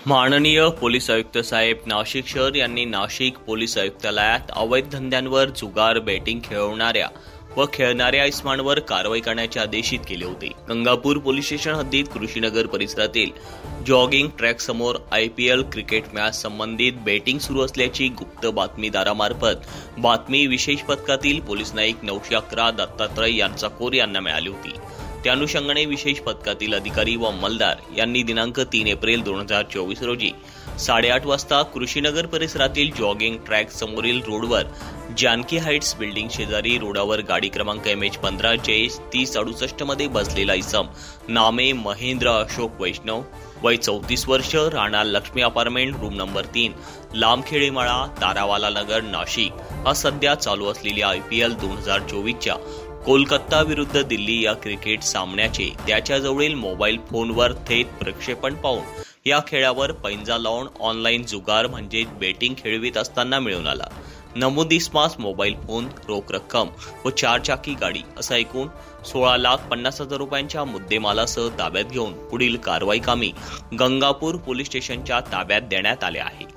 माननीय पोलीस आयुक्त साहेब नाशिक शहर यांनी नाशिक पोलीस आयुक्तालयात अवैध धंद्यांवर जुगार बेटिंग खेळवणाऱ्या व खेळणाऱ्या इस्मांवर कारवाई करण्याचे आदेशित केले होते। गंगापूर पोलीस स्टेशन हद्दीत कृषीनगर परिसरातील जॉगिंग ट्रॅक समोर IPL क्रिकेट मॅच संबंधित बेटिंग सुरू असल्याची गुप्त बातमीदारामार्फत बातमी विशेष पथकातील पोलीस नाईक 911 दत्तात्रय यांचा कोर यांना मिळाली होती। त्या अनुषंगाने विशेष पथकातील अधिकारी व अंमलदार यांनी दिनांक 3 एप्रिल 2024 रोजी 8:30 वाजता कृषीनगर परिसरातील जॉगिंग ट्रॅक समोरील रोडवर जानकी हाइट्स बिल्डिंग शेजारी रोडावर गाडी क्रमांक MH15 JS 3068 मध्ये बसलेला इसम नामे महेंद्र अशोक वैष्णव वय 34 वर्ष राहणार लक्ष्मी अपार्टमेंट रूम नंबर 3 लांबखेडेमाळा तारावाला नगर नाशिक हा सध्या चालू असलेल्या IPL 2024च्या कोलकाता विरुद्ध दिल्ली या क्रिकेट सामन्याचे त्याच्याजवळील मोबाईल फोनवर थेट प्रक्षेपण पाहून या खेळावर पैंजा लावून ऑनलाईन जुगार म्हणजे बेटिंग खेळवित असताना मिळून आला। नमूद इस्मास मोबाईल फोन, रोख रक्कम व 4 चाकी गाडी असा एकूण 16,50,000 रुपयांच्या मुद्देमालासह ताब्यात घेऊन पुढील कारवाई कामी गंगापूर पोलीस स्टेशनच्या ताब्यात देण्यात आले आहे।